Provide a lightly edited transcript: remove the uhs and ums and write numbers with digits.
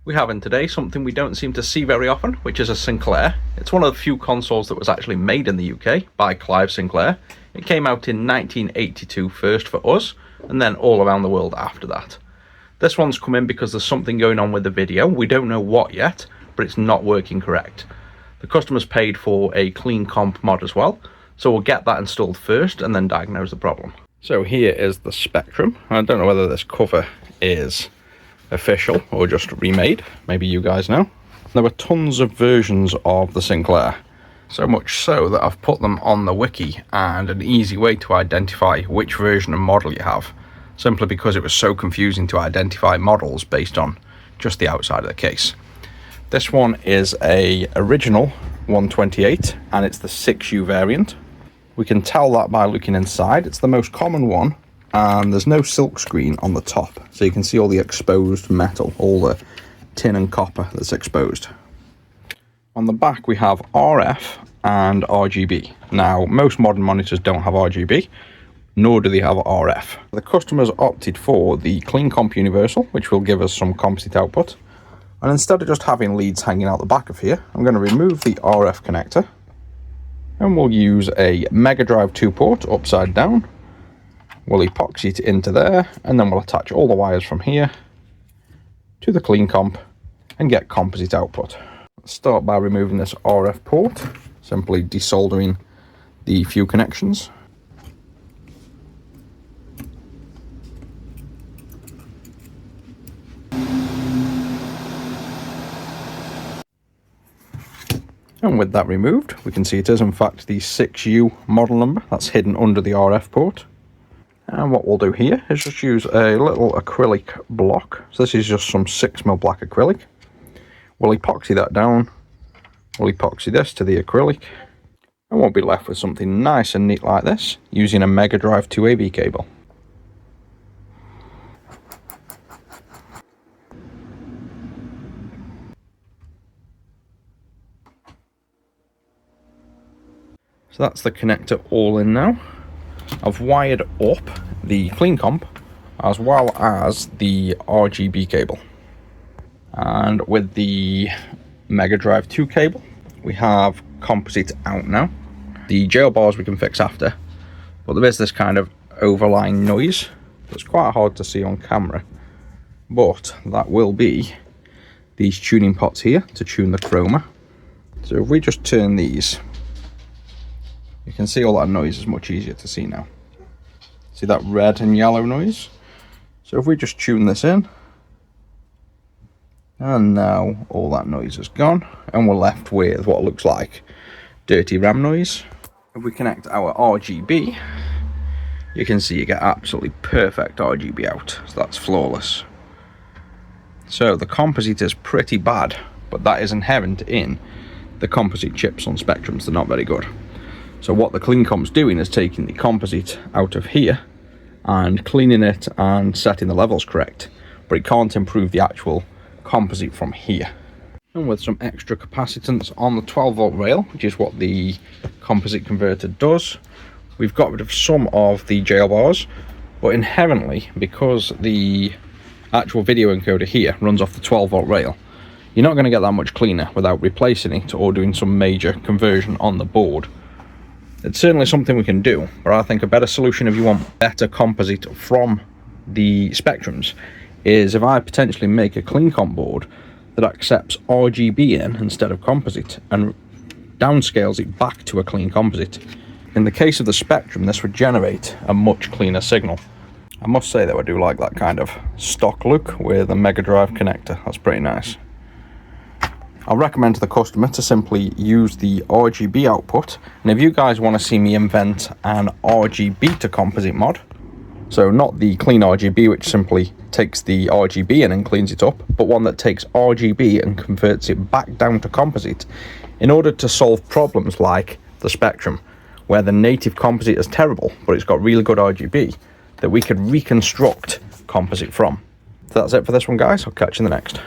We have in today something we don't seem to see very often, which is a Sinclair. It's one of the few consoles that was actually made in the UK by Clive Sinclair. It came out in 1982 first for us, and then all around the world after that. This one's come in because there's something going on with the video. We don't know what yet, but it's not working correct. The customer's paid for a clean comp mod as well, so we'll get that installed first and then diagnose the problem. So here is the Spectrum. I don't know whether this cover is official or just remade, maybe you guys know. There were tons of versions of the Sinclair, so much so that I've put them on the wiki and an easy way to identify which version and model you have, simply because it was so confusing to identify models based on just the outside of the case. This one is a original 128 and it's the 6U variant. We can tell that by looking inside. It's the most common one, and there's no silk screen on the top, so you can see all the exposed metal, all the tin and copper that's exposed. On the back we have RF and RGB. Now most modern monitors don't have RGB, nor do they have RF. The customers opted for the Clean Comp Universal, which will give us some composite output, and instead of just having leads hanging out the back of here, I'm going to remove the RF connector and we'll use a Mega Drive 2 port upside down. We'll epoxy it into there, and then we'll attach all the wires from here to the Clean Comp and get composite output. Let's start by removing this RF port, simply desoldering the few connections. And with that removed, we can see it is in fact the 6U model number that's hidden under the RF port. And what we'll do here is just use a little acrylic block. So this is just some 6mm black acrylic. We'll epoxy that down. We'll epoxy this to the acrylic. And we'll be left with something nice and neat like this, using a Mega Drive 2 AV cable. So that's the connector all in now. I've wired up the Clean Comp as well as the RGB cable. And with the Mega Drive 2 cable, we have composite out now. The jail bars we can fix after, but there is this kind of overlying noise that's quite hard to see on camera. But that will be these tuning pots here to tune the chroma. So if we just turn these, you can see all that noise is much easier to see now. See that red and yellow noise? So if we just tune this in, and now all that noise is gone, and we're left with what looks like dirty RAM noise. If we connect our RGB, you can see you get absolutely perfect RGB out, so that's flawless. So the composite is pretty bad, but that is inherent in the composite chips on Spectrums. They're not very good. So what the Clean Comp's doing is taking the composite out of here and cleaning it and setting the levels correct, but it can't improve the actual composite from here. And with some extra capacitance on the 12-volt rail, which is what the composite converter does, we've got rid of some of the jail bars, but inherently, because the actual video encoder here runs off the 12-volt rail, you're not going to get that much cleaner without replacing it or doing some major conversion on the board. It's certainly something we can do, but I think a better solution if you want better composite from the Spectrums is if I potentially make a Clean Comp board that accepts RGB in instead of composite and downscales it back to a clean composite. In the case of the Spectrum, this would generate a much cleaner signal. I must say that I do like that kind of stock look with a Mega Drive connector. That's pretty nice. I'll recommend to the customer to simply use the RGB output, and if you guys want to see me invent an RGB to composite mod, so not the clean RGB which simply takes the RGB in and cleans it up, but one that takes RGB and converts it back down to composite, in order to solve problems like the Spectrum, where the native composite is terrible but it's got really good RGB that we could reconstruct composite from. So that's it for this one, guys. I'll catch you in the next.